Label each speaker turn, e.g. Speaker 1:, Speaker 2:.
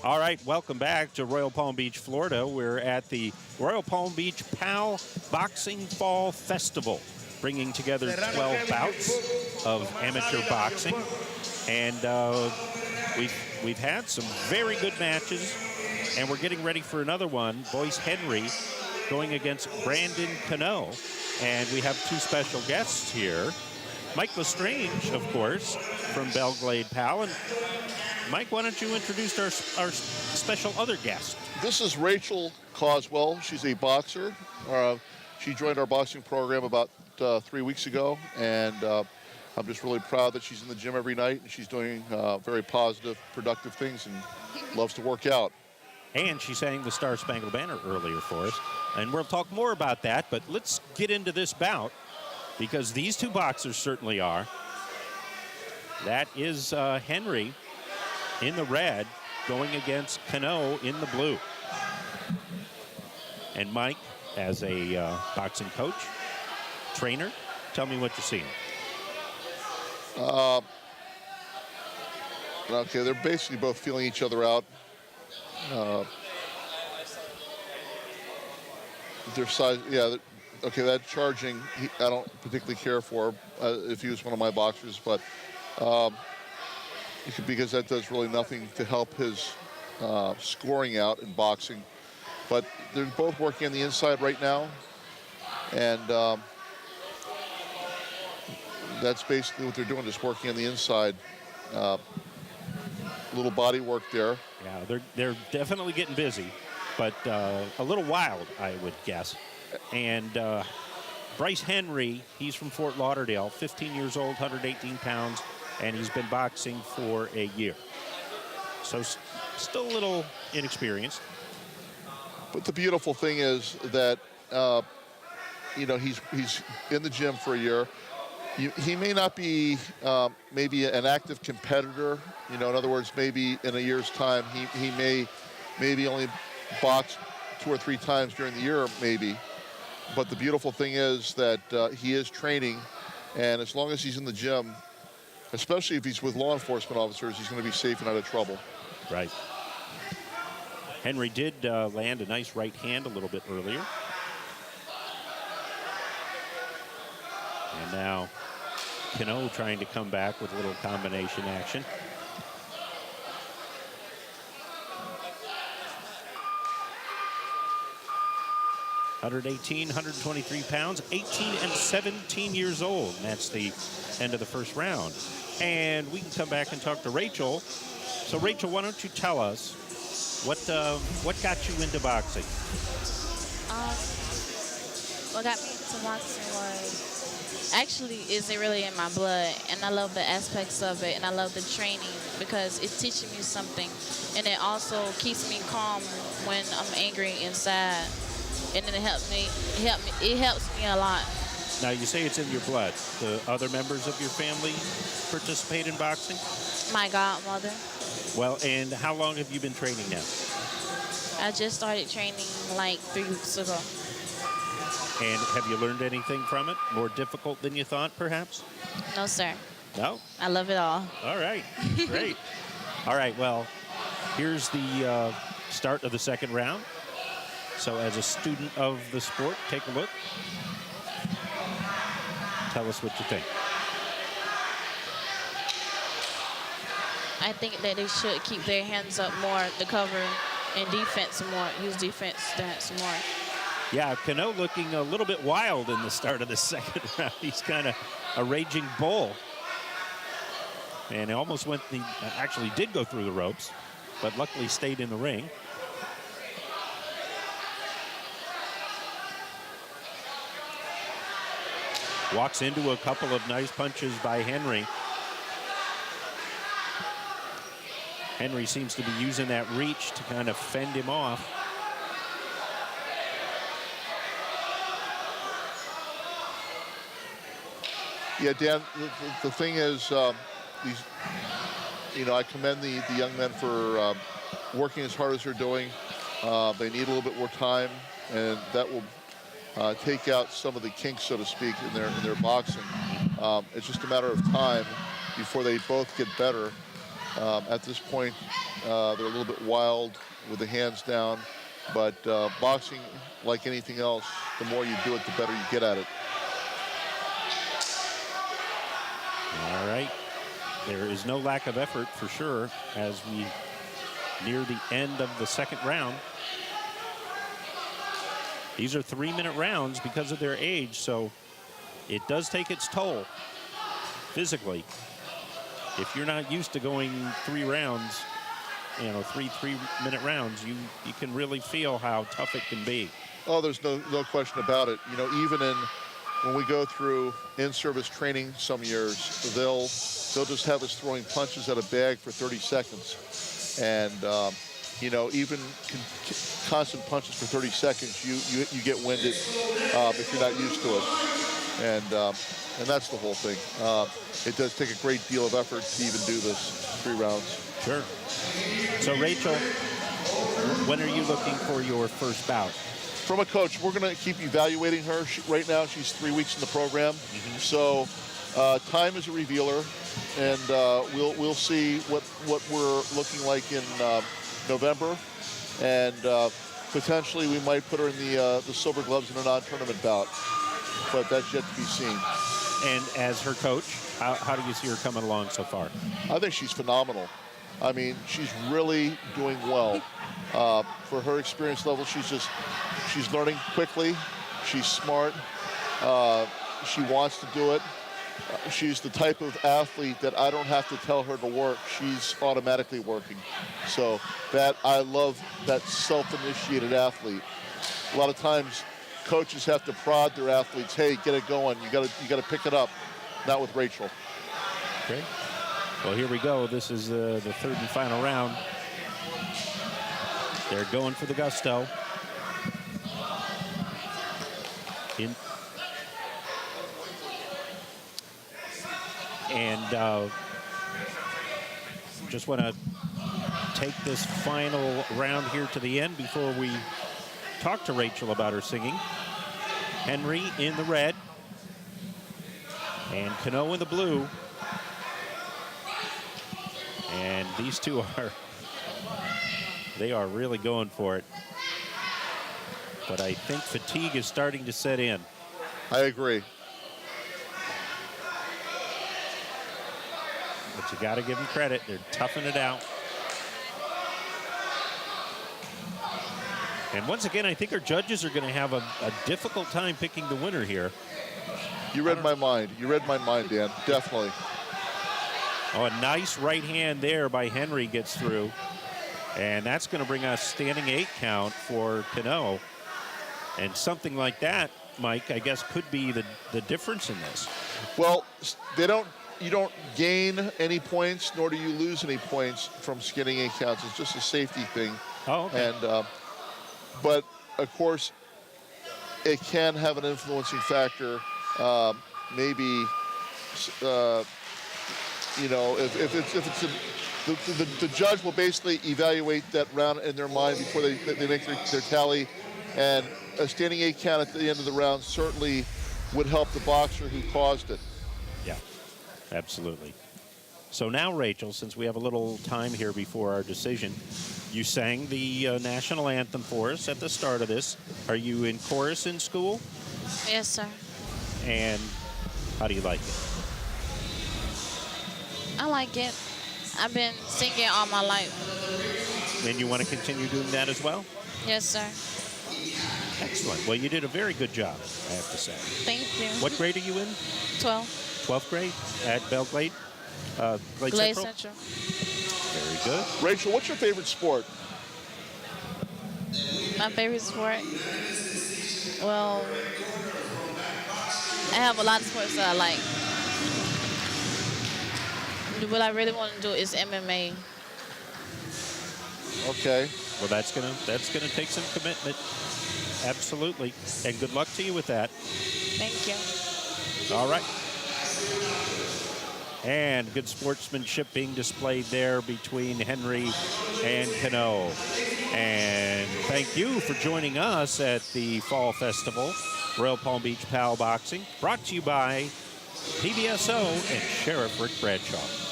Speaker 1: All right, welcome back to Royal Palm Beach, Florida. We're at the Royal Palm Beach PAL Boxing Fall Festival, bringing together 12 bouts of amateur boxing. And we've had some very good matches, and we're getting ready for another one. Boyce Henry going against Brandon Cano. And we have two special guests here. Mike Lestrange, of course, from Belglade PAL. And Mike, why don't you introduce our special other guest?
Speaker 2: This is Rachel Coswell. She's a boxer. She joined our boxing program about 3 weeks ago, and I'm just really proud that she's in the gym every night, and she's doing very positive, productive things and loves to work out.
Speaker 1: And she sang the Star Spangled Banner earlier for us, and we'll talk more about that, but let's get into this bout, because these two boxers certainly are. That is Henry in the red going against Cano in the blue. And Mike, as a boxing coach, trainer, tell me what you're seeing.
Speaker 2: Okay, they're basically both feeling each other out. Their size, yeah, okay, that charging, I don't particularly care for if he was one of my boxers, but because that does really nothing to help his scoring out in boxing. But they're both working on the inside right now, and that's basically what they're doing, just working on the inside. Little body work there.
Speaker 1: Yeah, they're definitely getting busy, but a little wild, I would guess. And Bryce Henry, he's from Fort Lauderdale, 15 years old, 118 pounds, and he's been boxing for a year. So still a little inexperienced.
Speaker 2: But the beautiful thing is that, he's in the gym for a year. He may not be maybe an active competitor. In other words, maybe in a year's time, he may maybe only box 2 or 3 times during the year, maybe. But the beautiful thing is that he is training, and as long as he's in the gym, especially if he's with law enforcement officers, he's going to be safe and out of trouble.
Speaker 1: Right. Henry did land a nice right hand a little bit earlier. And now Cano trying to come back with a little combination action. (118, 123 pounds, 18 and 17 years old. And that's the end of the first round. And we can come back and talk to Rachel. So, Rachel, why don't you tell us what got you into boxing?
Speaker 3: What got me into boxing was actually isn't really in my blood, and I love the aspects of it, and I love the training because it's teaching me something, and it also keeps me calm when I'm angry inside, and then it helps me a lot.
Speaker 1: Now, you say it's in your blood. The other members of your family participate in boxing?
Speaker 3: My godmother.
Speaker 1: Well, and how long have you been training now?
Speaker 3: I just started training like 3 weeks ago.
Speaker 1: And have you learned anything from it? More difficult than you thought, perhaps?
Speaker 3: No, sir.
Speaker 1: No?
Speaker 3: I love it all.
Speaker 1: All right. Great. All right, well, here's the start of the second round. So as a student of the sport, take a look. Tell us what you think.
Speaker 3: I think that they should keep their hands up more to cover and defense more, use defense stance more.
Speaker 1: Yeah, Cano looking a little bit wild in the start of the second round. He's kind of a raging bull. And he almost actually did go through the ropes, but luckily stayed in the ring. Walks into a couple of nice punches by Henry. Henry seems to be using that reach to kind of fend him off.
Speaker 2: Yeah, Dan, the thing is, I commend the young men for working as hard as they're doing. They need a little bit more time, and that will take out some of the kinks, so to speak, in their boxing. It's just a matter of time before they both get better. At this point, they're a little bit wild with the hands down. But boxing, like anything else, the more you do it, the better you get at it.
Speaker 1: All right. There is no lack of effort for sure as we near the end of the second round. These are 3-minute rounds because of their age, so it does take its toll physically. If you're not used to going 3 rounds, you know, 3-minute rounds, you can really feel how tough it can be.
Speaker 2: Oh, there's no question about it. You know, even when we go through in-service training some years, they'll just have us throwing punches at a bag for 30 seconds. And, you know, even constant punches for 30 seconds, you get winded if you're not used to it. And that's the whole thing. It does take a great deal of effort to even do this 3 rounds.
Speaker 1: Sure. So, Rachel, when are you looking for your first bout?
Speaker 2: From a coach, we're going to keep evaluating her. Right now, she's 3 weeks in the program. So time is a revealer, and we'll see what we're looking like in November. And potentially, we might put her in the silver gloves in a non-tournament bout. But that's yet to be seen.
Speaker 1: And as her coach, how do you see her coming along so far?
Speaker 2: I think she's phenomenal. I mean, she's really doing well. For her experience level, she's learning quickly. She's smart. She wants to do it. She's the type of athlete that I don't have to tell her to work. She's automatically working. So I love that self-initiated athlete. A lot of times, coaches have to prod their athletes. Hey, get it going. You got to pick it up. Not with Rachel.
Speaker 1: Okay. Well, here we go. This is the third and final round. They're going for the gusto. And just want to take this final round here to the end before we talk to Rachel about her singing. Henry in the red and Cano in the blue. And these two they are really going for it. But I think fatigue is starting to set in.
Speaker 2: I agree.
Speaker 1: But you got to give them credit. They're toughing it out. And once again, I think our judges are going to have a difficult time picking the winner here.
Speaker 2: You read my mind. You read my mind, Dan. Definitely.
Speaker 1: Oh, a nice right hand there by Henry gets through. And that's going to bring us standing 8 count for Cano. And something like that, Mike, I guess could be the difference in this.
Speaker 2: Well, you don't gain any points, nor do you lose any points from skinning 8 counts. It's just a safety thing.
Speaker 1: Oh, okay.
Speaker 2: And, but, of course, it can have an influencing factor. Maybe, you know, if it's the judge will basically evaluate that round in their mind before they make their tally. And a standing 8 count at the end of the round certainly would help the boxer who caused it.
Speaker 1: Yeah, absolutely. So now, Rachel, since we have a little time here before our decision, you sang the national anthem for us at the start of this. Are you in chorus in school?
Speaker 3: Yes, sir.
Speaker 1: And how do you like it?
Speaker 3: I like it. I've been singing all my life.
Speaker 1: And you want to continue doing that as well?
Speaker 3: Yes, sir.
Speaker 1: Excellent. Well, you did a very good job, I have to say.
Speaker 3: Thank you.
Speaker 1: What grade are you in?
Speaker 3: 12.
Speaker 1: 12th grade at Glade?
Speaker 3: Glade
Speaker 1: Central?
Speaker 3: Central.
Speaker 1: Very good.
Speaker 2: Rachel, what's your favorite sport?
Speaker 3: My favorite sport? Well, I have a lot of sports that I like. What I really want to do is MMA.
Speaker 2: Okay.
Speaker 1: Well, that's gonna take some commitment. Absolutely. And good luck to you with that.
Speaker 3: Thank you.
Speaker 1: All right. And good sportsmanship being displayed there between Henry and Cano. And thank you for joining us at the Fall Festival, Royal Palm Beach PAL Boxing, brought to you by PBSO and Sheriff Rick Bradshaw.